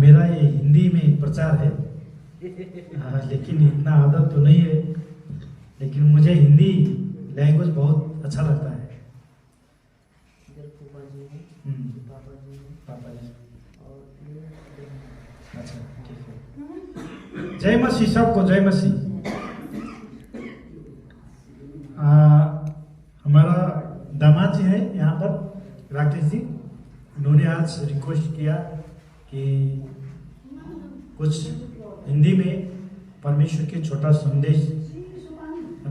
मेरा ये हिंदी में प्रचार है, लेकिन इतना आदत तो नहीं है, लेकिन मुझे हिंदी लैंग्वेज बहुत अच्छा लगता है। पापा जी। अच्छा, ठीक है। जय मसीह सबको, जय मसीह। हमारा दामाद जी है यहाँ पर, राकेश जी। उन्होंने आज रिक्वेस्ट किया कि कुछ हिंदी में परमेश्वर के छोटा संदेश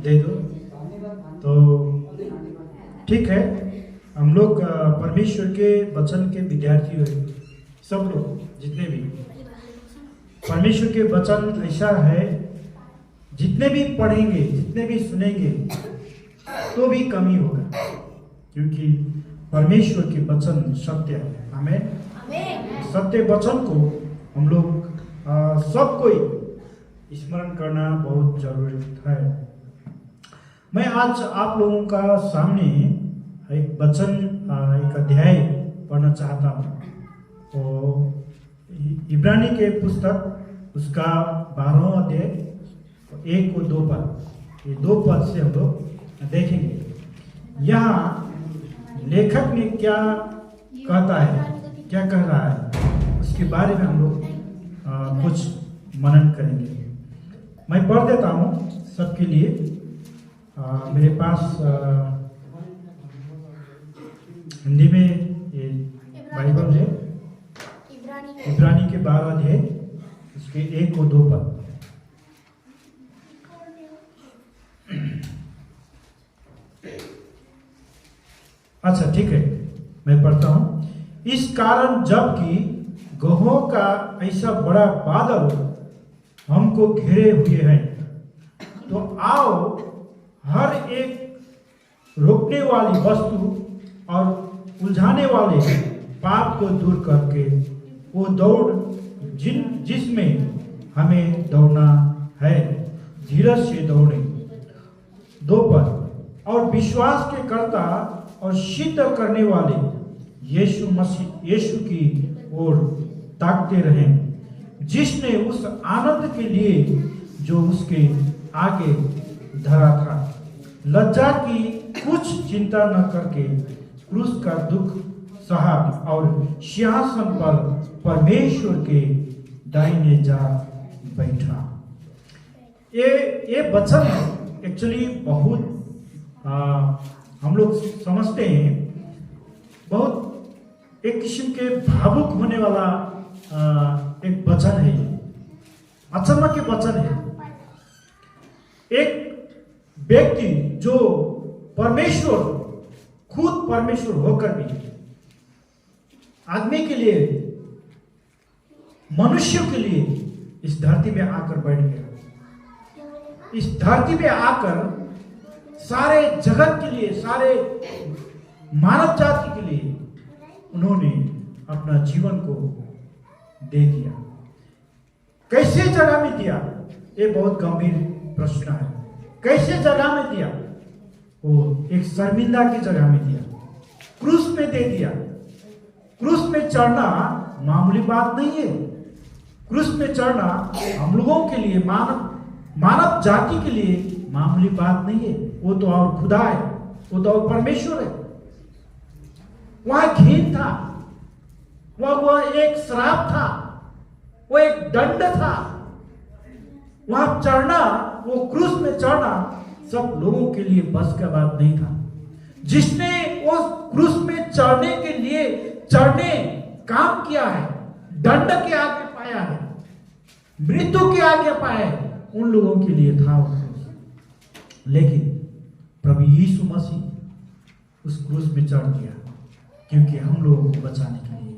दे दो, तो ठीक है। हम लोग परमेश्वर के वचन के विद्यार्थी हुए, सब लोग जितने भी। परमेश्वर के वचन ऐसा है, जितने भी पढ़ेंगे, जितने भी सुनेंगे, तो भी कमी होगा, क्योंकि परमेश्वर के वचन सत्य है। हमें सत्य वचन को हम लोग सब कोई स्मरण करना बहुत जरूरी है। मैं आज आप लोगों का सामने एक वचन, एक अध्याय पढ़ना चाहता हूँ। तो इब्रानी के पुस्तक उसका 12वां अध्याय 1 और 2 पद, ये 2 पद से हम लोग देखेंगे। यहाँ लेखक ने क्या कहता है, क्या कह रहा है, उसके बारे में हम लोग कुछ मनन करेंगे। मैं पढ़ देता हूँ सबके लिए। मेरे पास हिंदी में ये बाइबल है, इब्रानी के 12 अध्याय उसके 1 और 2 पद। अच्छा, ठीक है, मैं पढ़ता हूं। इस कारण जबकि गहों का ऐसा बड़ा बादल हमको घेरे हुए हैं, तो आओ हर एक रोकने वाली वस्तु और उलझाने वाले पाप को दूर करके वो दौड़ जिसमें हमें दौड़ना है, धीरज से दौड़े। 2 पद। और विश्वास के कर्ता और सिद्ध करने वाले यीशु की ओर ताकते रहें, जिसने उस आनंद के लिए जो उसके आगे धरा था, लज्जा की कुछ चिंता न करके क्रूस का दुख सहा और सिंहासन पर परमेश्वर के दाहिने जा बैठा। ये वचन एक्चुअली बहुत हम लोग समझते हैं, बहुत एक किस्म के भावुक होने वाला एक वचन है। अचम्म के वचन है। एक व्यक्ति जो परमेश्वर, खुद परमेश्वर होकर भी आदमी के लिए, मनुष्य के लिए इस धरती में आकर बैठ गया। इस धरती में आकर सारे जगत के लिए, सारे मानव जाति के लिए उन्होंने अपना जीवन को दे दिया। कैसे जगह में दिया, ये बहुत गंभीर प्रश्न है। कैसे जगह में दिया? वो एक शर्मिंदा की जगह में दिया, क्रूस में दे दिया। क्रूस में चढ़ना मामूली बात नहीं है। क्रूस में चढ़ना हम लोगों के लिए, मानव जाति के लिए मामूली बात नहीं है। वो तो और खुदा है, वो तो और परमेश्वर है। वहां घीन था, वह एक श्राप था, वो एक दंड था। वहां चढ़ना, वो क्रूस में चढ़ना सब लोगों के लिए बस का बात नहीं था। जिसने उस क्रूस में चढ़ने के लिए काम किया है, दंड के आगे पाया है, मृत्यु के आगे पाया है, उन लोगों के लिए था वो क्रूस। लेकिन प्रभु यीशु मसीह उस क्रूस में चढ़ गया, क्योंकि हम लोगों को बचाने के लिए।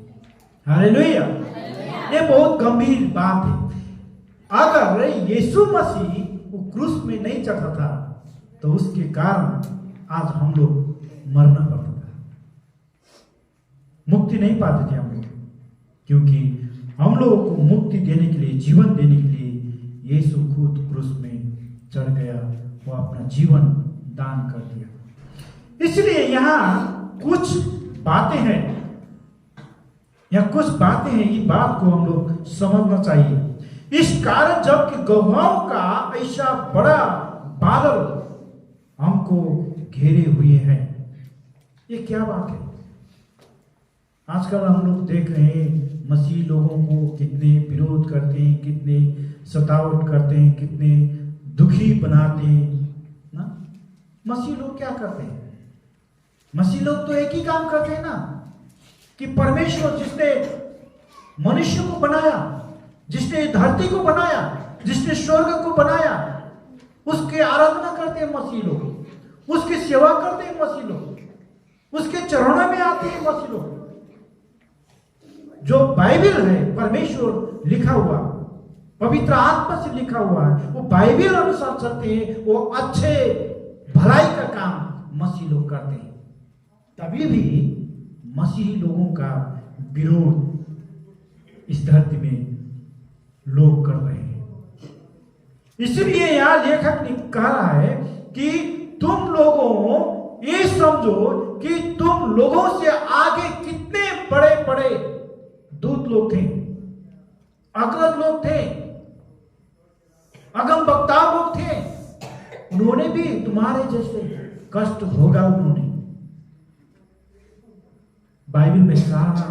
हालेलुया! ये बहुत गंभीर बात है। अगर यीशु मसीह वो क्रूस में नहीं चढ़ा था, तो उसके कारण आज हम लोग मरना पड़ता था, मुक्ति नहीं पाते थे हम लोग। क्योंकि हम लोगों को मुक्ति देने के लिए, जीवन देने के लिए यीशु खुद क्रूस में चढ़ गया, वो अपना जीवन दान कर दिया। इसलिए यहाँ कुछ बातें हैं यहाँ कुछ बातें हैं, ये बात को हम लोग समझना चाहिए। इस कारण जबकि गवाहों का ऐसा बड़ा बादल हमको घेरे हुए हैं, ये क्या बात है? आजकल हम लोग देख रहे हैं मसीह लोगों को कितने विरोध करते हैं, कितने सतावट करते हैं, कितने दुखी बनाते हैं ना। मसीह लोग क्या करते हैं? मसीह लोग तो एक ही काम करते हैं ना, कि परमेश्वर जिसने मनुष्य को बनाया, जिसने धरती को बनाया, जिसने स्वर्ग को बनाया, उसके आराधना करते हैं मसीह लोग, उसकी सेवा करते हैं मसीह लोग, उसके चरणों में आते हैं मसीह लोग। जो बाइबल है, परमेश्वर लिखा हुआ, पवित्र आत्मा से लिखा हुआ है, वो बाइबल अनुसार चलते हैं, वो अच्छे भलाई का काम मसीह लोग करते हैं। तभी भी मसीही लोगों का विरोध इस धरती में लोग कर रहे हैं। इसलिए यहां लेखक ने कहा है कि तुम लोगों ये समझो कि तुम लोगों से आगे कितने बड़े बड़े दूत लोग थे, अग्रज लोग थे, अगम वक्ता लोग थे। उन्होंने भी तुम्हारे जैसे कष्ट भोगा। उन्होंने बाइबल में सारा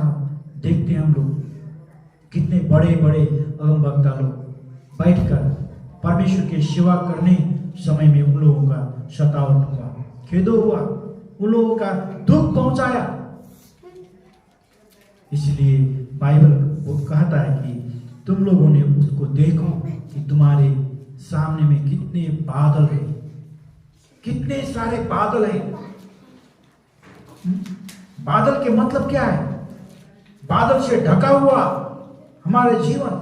देखते हैं हम लोग, कितने बड़े बड़े अगम वक्ता लोग बैठकर परमेश्वर की सेवा करने समय में उन लोगों का सतावट हुआ, खेदो हुआ, उन लोगों का दुख पहुंचाया। इसलिए बाइबल वो कहता है कि तुम लोगों ने उसको देखो कि तुम्हारे सामने में कितने बादल हैं, कितने सारे बादल हैं। बादल के मतलब क्या है? बादल से ढका हुआ हमारे जीवन,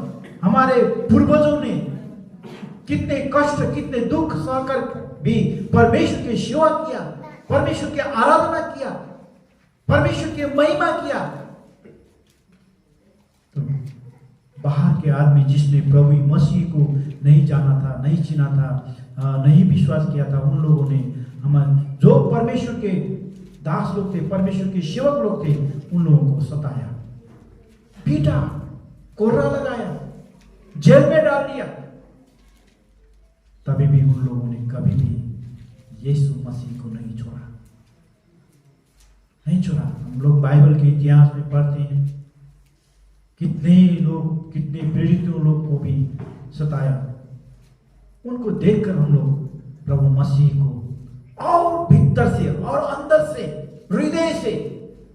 हमारे पूर्वजों ने कितने कष्ट, कितने दुख सहकर भी परमेश्वर की सेवा किया, परमेश्वर की आराधना किया, परमेश्वर की महिमा किया। तो बाहर के आदमी जिसने प्रभु मसीह को नहीं जाना था, नहीं चिना था, नहीं विश्वास किया था, उन लोगों ने हमारे जो परमेश्वर के दास लोग थे, परमेश्वर के सेवक लोग थे, उन लोगों को सताया, पीटा, कोर्रा लगाया, जेल में डाल दिया। तभी भी उन लोगों ने कभी भी यीशु मसीह को नहीं छोड़ा, नहीं छोड़ा। हम लोग बाइबल के इतिहास में पढ़ते हैं कितने लोग, कितने प्रेरितों लोग को भी सताया। उनको देखकर हम लोग प्रभु मसीह को और भीतर से और अंदर से, हृदय से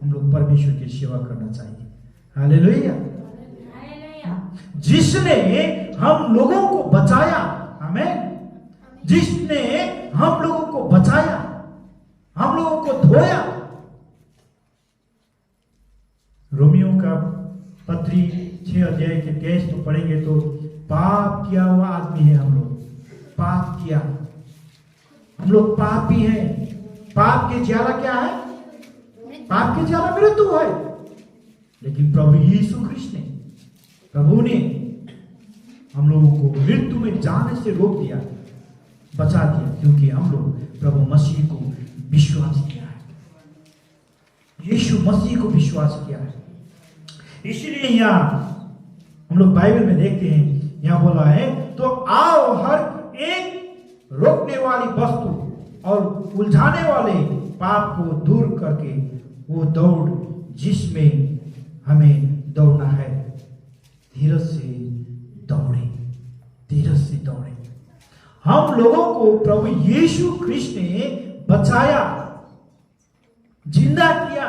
हम लोग परमेश्वर की सेवा करना चाहिए। हालेलुया। जिसने हम लोगों को बचाया, हमें जिसने हम लोगों को बचाया, हम लोगों को धोया। रोमियो का पत्री 6 अध्याय के 23 तो पढ़ेंगे तो पाप किया हुआ आदमी है हम लोग, पाप किया, हम लोग पापी हैं। पाप के ज्यादा क्या है? पाप के ज्यादा मृत्यु है। लेकिन प्रभु यीशु ख्रिस्त ने, प्रभु ने हम लोगों को मृत्यु में जाने से रोक दिया, बचा दिया, क्योंकि हम लोग प्रभु मसीह को विश्वास किया है, यीशु मसीह को विश्वास किया है। इसलिए यहाँ हम लोग बाइबल में देखते हैं, यहाँ बोला है तो आओ हर एक रोकने वाली वस्तु और उलझाने वाले पाप को दूर करके वो दौड़ जिसमें हमें दौड़ना है, धीरज से दौड़े, धीरज से दौड़े। हम लोगों को प्रभु यीशु ख्रिस्त ने बचाया, जिंदा किया।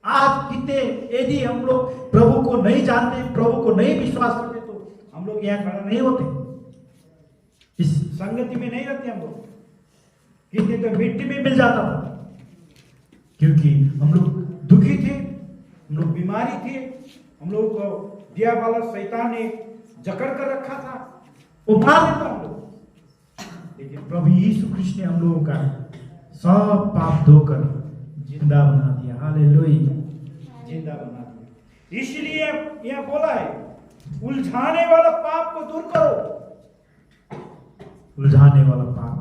आज कितने यदि हम लोग प्रभु को नहीं जानते, प्रभु को नहीं विश्वास करते, तो हम लोग यहाँ खड़ा नहीं होते, इस संगति में नहीं रहते हम लोग। कितने तो मिट्टी में मिल जाता था, क्योंकि हम लोग दुखी थे, हम लोग बीमारी थे, हम लोग को दिया वाला शैतान ने जकड़ कर रखा था, वो मार देता हम लोग। लेकिन प्रभु यीशु ख्रिस्त ने हम लोगों का सब पाप धोकर जिंदा बना दिया। हालेलुया, जिंदा बना दिया। इसलिए यह बोला है उलझाने वाला पाप को दूर करो। उलझाने वाला पाप,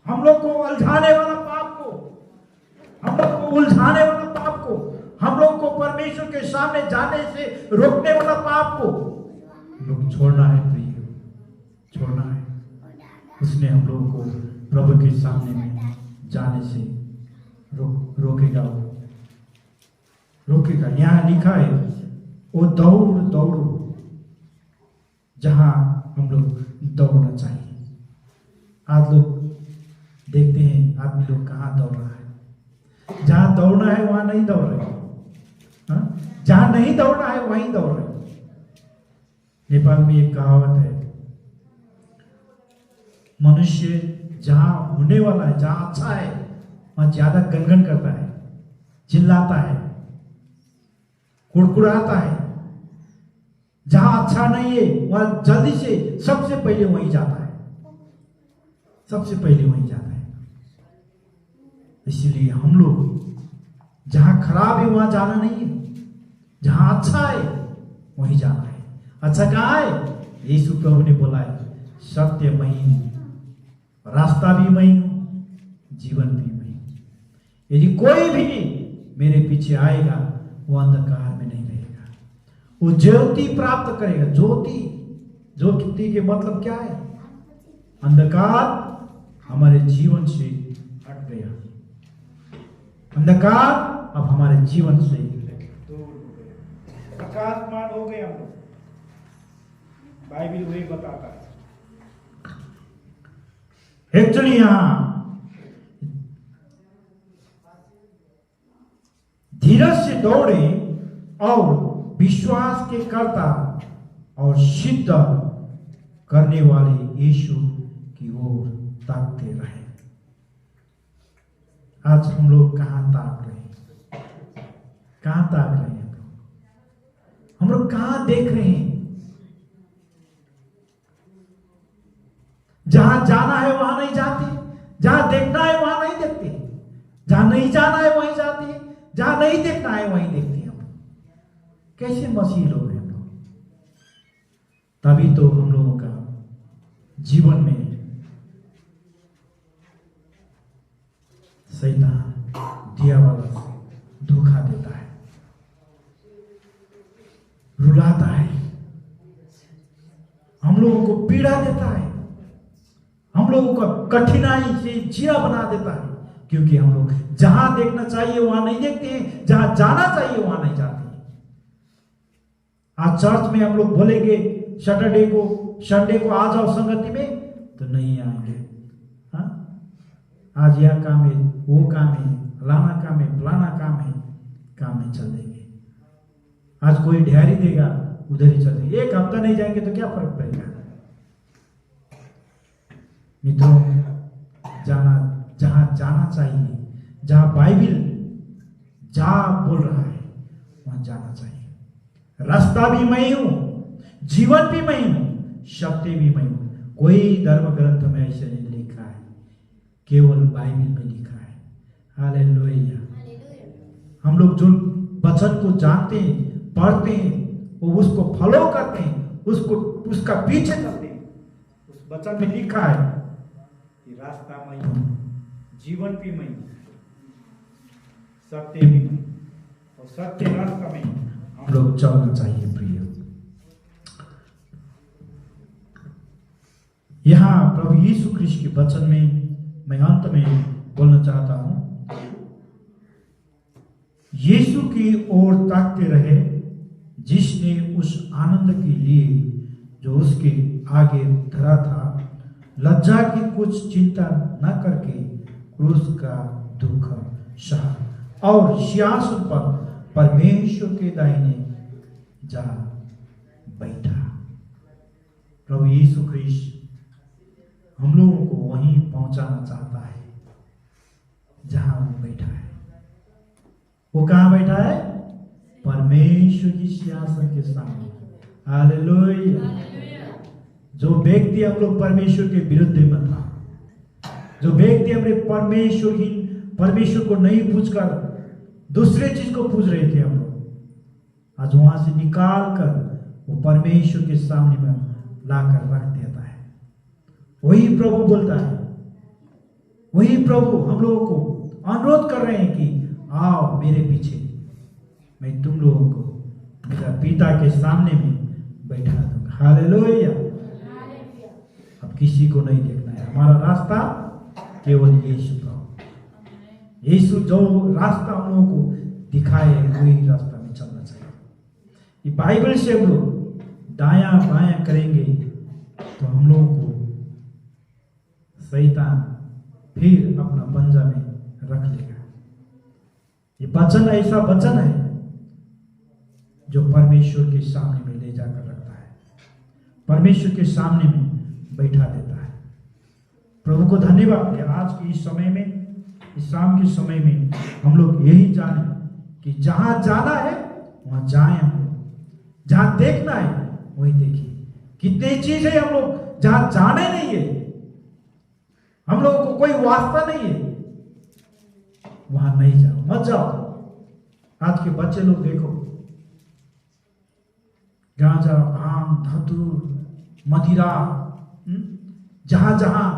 हम लोग को उलझाने वाला पाप को, हम लोग को उलझाने वाला पाप को हम लोग को परमेश्वर के सामने जाने से रोकने वाला पाप को लोग छोड़ना है प्रिय, छोड़ना है। उसने हम लोगों को प्रभु के सामने में जाने से रोकेगा, वो रोकेगा। यहाँ लिखा है वो दौड़ो जहां हम लोग दौड़ना चाहिए। आज लोग देखते हैं आदमी लोग कहाँ दौड़ रहा है, जहां दौड़ना है वहां नहीं दौड़ रहे, जहां नहीं दौड़ना है वहीं दौड़ रहे। नेपाल में एक कहावत है, मनुष्य जहां होने वाला है, जहां अच्छा है वहां ज्यादा गनगन करता है, चिल्लाता है, कुड़कुड़ाता है। जहां अच्छा नहीं है वहां जल्दी से सबसे पहले वहीं जाता है, सबसे पहले वहीं जाता है। इसलिए हम लोग जहां खराब है वहां जाना नहीं है, जहां अच्छा है वहीं जाना है। अच्छा कहाँ है? यीशु प्रभु ने बोला है, सत्य मैं ही हूं, रास्ता भी मैं हूं, जीवन भी मैं हूं। यदि कोई भी मेरे पीछे आएगा वो अंधकार में नहीं रहेगा, वो ज्योति प्राप्त करेगा। ज्योति के मतलब क्या है? अंधकार हमारे जीवन से हट गया, अंधकार अब हमारे जीवन से दूर हो गया, प्रकाशमान हो गए हम लोग। बाइबल वही बताता है। एक्चुअली यहां धीरज से दौड़े और विश्वास के कर्ता और सिद्ध करने वाले यीशु की ओर ताकते रहे। आज हम लोग कहां ताक रहे हैं? कहां ताक रहे हैं? हम लोग कहां देख रहे हैं? जहां जाना है वहां नहीं जाते, जहां देखना है वहां नहीं देखते, जहां नहीं जाना है वहीं जाते हैं, जहां नहीं देखना है वहीं देखते हैं। हम कैसे मसीह लोग हैं हम लोग? तभी तो हम लोगों का जीवन में शैतान दिया वाला धोखा देता है, रुलाता है, हम लोगों को पीड़ा देता है, हम लोगों को कठिनाई से जीरा बना देता है। क्योंकि हम लोग जहां देखना चाहिए वहां नहीं देखते हैं, जहां जाना चाहिए वहां नहीं जाते हैं। आज चर्च में हम लोग बोलेंगे संडे को आ जाओ संगति में, तो नहीं आएंगे। हाँ, आज यह काम है, वो काम है, फलाना काम है, फलाना काम में चल देंगे। आज कोई ढेरी देगा उधर ही चल देंगे। एक हफ्ता नहीं जाएंगे तो क्या फर्क पड़ेगा? मित्रों, जहां जाना चाहिए, जहां बाइबल जहां बोल रहा है वहां जाना चाहिए। रास्ता भी मैं ही हूं, जीवन भी मैं ही हूं, सत्य भी मैं हूं। कोई धर्म ग्रंथ में ऐसे नहीं लिखा है, केवल बाइबल में लिखा है। हालेलुया। हम लोग जो वचन को जानते हैं, पढ़ते हैं, वो उसको फॉलो करते हैं, उसका पीछे चलते हैं। उस वचन में लिखा है कि रास्ता मैं हूं, जीवन भी मैं हूं, सत्य भी मैं, और सत्य रास्ता में हम लोग चलना चाहिए। प्रिय, यहां प्रभु यीशु ख्रीष्ट के वचन में मैं अंत में बोलना चाहता हूं, यीशु की ओर ताकते रहे जिसने उस आनंद के लिए जो उसके आगे धरा था, लज्जा की कुछ चिंता न करके क्रूस का दुख सहा और सिंहासन पर परमेश्वर के दाहिने जा बैठा। प्रभु यीशु ख्रीष्ट हम लोगों को वहीं पहुंचाना चाहता है जहां वो बैठा है। वो कहां बैठा है? परमेश्वर की सिंहासन के सामने। हालेलुया। जो व्यक्ति हम लोग परमेश्वर के विरुद्ध में था, जो व्यक्ति हमने परमेश्वर को नहीं पूछकर दूसरे चीज को पूछ रहे थे, हम लोग आज वहां से निकाल कर वो परमेश्वर के सामने में लाकर रख देता है। वही प्रभु बोलता है, वही प्रभु हम लोगों को अनुरोध कर रहे हैं कि आओ मेरे पीछे, मैं तुम लोगों को मेरा पिता के सामने में बैठा दूंगा। हालेलुया। अब किसी को नहीं देखना है, हमारा रास्ता केवल यीशु का। यीशु जो रास्ता हम लोगों को दिखाए वही रास्ता में चलना चाहिए। ये बाइबल से हम लोग दायां बायां करेंगे तो हम लोगों को शैतान फिर अपना पंजा में रख लेगा। ये वचन ऐसा वचन है जो परमेश्वर के सामने में ले जाकर रखता है, परमेश्वर के सामने में बैठा देता है। प्रभु को धन्यवाद कि आज के इस समय में, इस शाम के समय में हम लोग यही जाने कि जहां जाना है वहां जाएं हम लोग, जहां देखना है वही देखिए। कितनी चीज है हम लोग जहां जाने नहीं है, हम लोगों को कोई वास्ता नहीं है, वहां नहीं जाओ, मत जाओ। आज के बच्चे लोग देखो, गांजा, भांग, धतूर, मदिरा, जहां जहां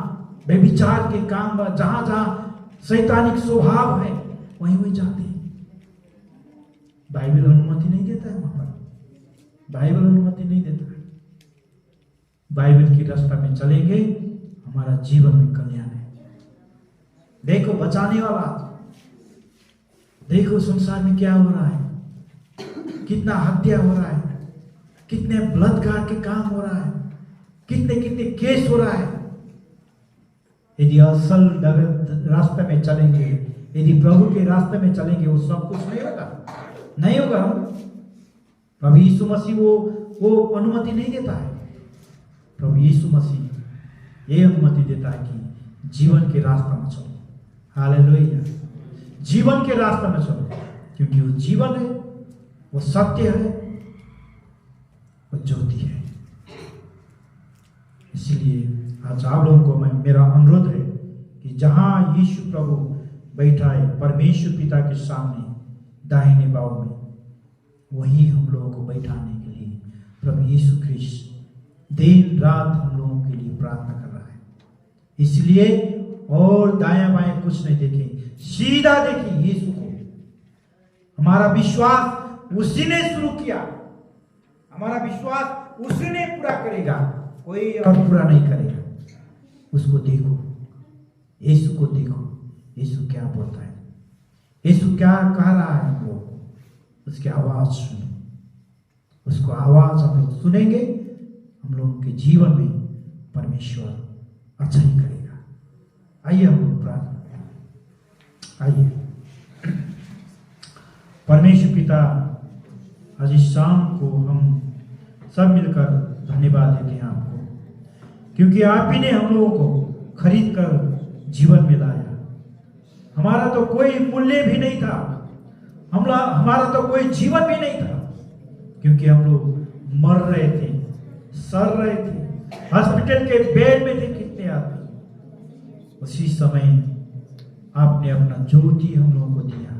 व्यभिचार के काम, जहां जहां शैतानिक स्वभाव है वहीं वहीं जाते हैं। बाइबल अनुमति नहीं देता है वहां पर, बाइबल अनुमति नहीं देता है। बाइबल की रास्ता में चलेंगे हमारा जीवन में कल्याण है। देखो बचाने वाला, देखो संसार में क्या हो रहा है, कितना हत्या हो रहा है, कितने बलात्कार के काम हो रहा है, कितने कितने केस हो रहा है। यदि असल रास्ते में चलेंगे, यदि प्रभु के रास्ते में चलेंगे, वो सब कुछ नहीं होगा, नहीं होगा। प्रभु यीशु मसीह वो अनुमति नहीं देता है। प्रभु यीशु मसीह ये अनुमति देता है कि जीवन के रास्ते में चलो। हालेलुया। जीवन के रास्ते में चलो, क्योंकि वो जीवन है, वो सत्य है, वो ज्योति है। इसलिए आज आप लोगों को मेरा अनुरोध है कि जहां यीशु प्रभु बैठा है परमेश्वर पिता के सामने दाहिने बाहु में, वहीं हम लोगों को बैठाने के लिए प्रभु यीशु ख्रिस्ट दिन रात हम लोगों के लिए प्रार्थना कर रहा है। इसलिए और दायां बायां कुछ नहीं देखें, सीधा देखिए यीशु को। हमारा विश्वास उसी ने शुरू किया, हमारा विश्वास उसी ने पूरा करेगा, कोई और पूरा नहीं करेगा। उसको देखो, यीशु को देखो, यीशु क्या बोलता है, यीशु क्या कह रहा है हम लोग को। उसकी आवाज सुनो, उसको आवाज हम लोग सुनेंगे, हम लोगों के जीवन में परमेश्वर अच्छा ही करेगा। आइए हम लोग प्रार्थना करें। आइए। परमेश्वर पिता, आज इस शाम को हम सब मिलकर धन्यवाद देते हैं आपको, क्योंकि आप ही ने हम लोगों को खरीद कर जीवन में लाया। हमारा तो कोई मूल्य भी नहीं था, हमारा तो कोई जीवन भी नहीं था, क्योंकि हम लोग मर रहे थे, सड़ रहे थे, हॉस्पिटल के बेड में थे कितने आदमी। उसी समय आपने अपना ज्योति हम लोगों को दिया,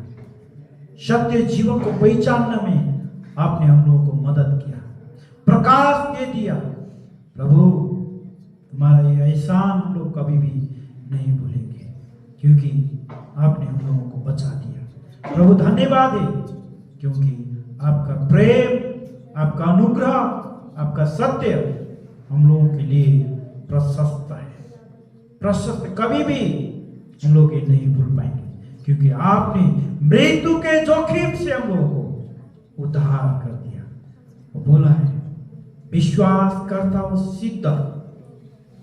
सत्य जीवन को पहचानने में आपने हम लोगों को मदद किया, प्रकाश दे दिया। प्रभु तुम्हारा ये एहसान हम लोग कभी भी नहीं भूलेंगे, क्योंकि आपने हम लोगों को बचा दिया। प्रभु धन्यवाद है, क्योंकि आपका प्रेम, आपका अनुग्रह, आपका सत्य हम लोगों के लिए प्रशस्त है, प्रशस्त कभी भी हम लोग ये नहीं भूल पाएंगे, क्योंकि आपने मृत्यु के जोखिम से हम लोगों को उद्धार कर दिया। वो बोला है, विश्वास करता हूं सिद्ध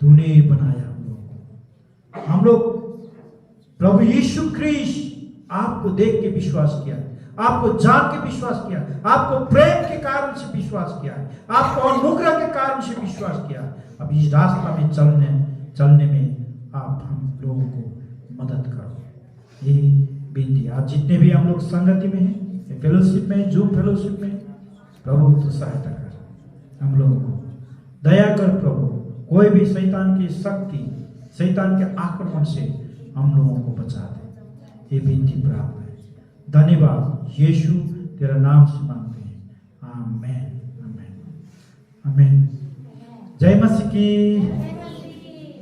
तूने बनाया हम लोगों को। हम लोग प्रभु यीशु ख्रिस्ट आपको देख के विश्वास किया, आपको जान के विश्वास किया, आपको प्रेम के कारण से विश्वास किया, आपको अनुग्रह के कारण से विश्वास किया। अब इस रास्ता में चलने में आप हम लोगों को मदद करो, यही विनती। आज जितने भी हम लोग संगति में हैं, फेलोशिप में, जूम फेलोशिप में, प्रभु तो सहायता कर, हम लोगों को दया कर प्रभु। कोई भी शैतान की शक्ति, शैतान के आक्रमण से हम लोगों को बचा दे, ये विनती प्रार्थना है। धन्यवाद यीशु, तेरा नाम से मांगते हैं, आमेन, आमेन, आमेन। जय मसीह की।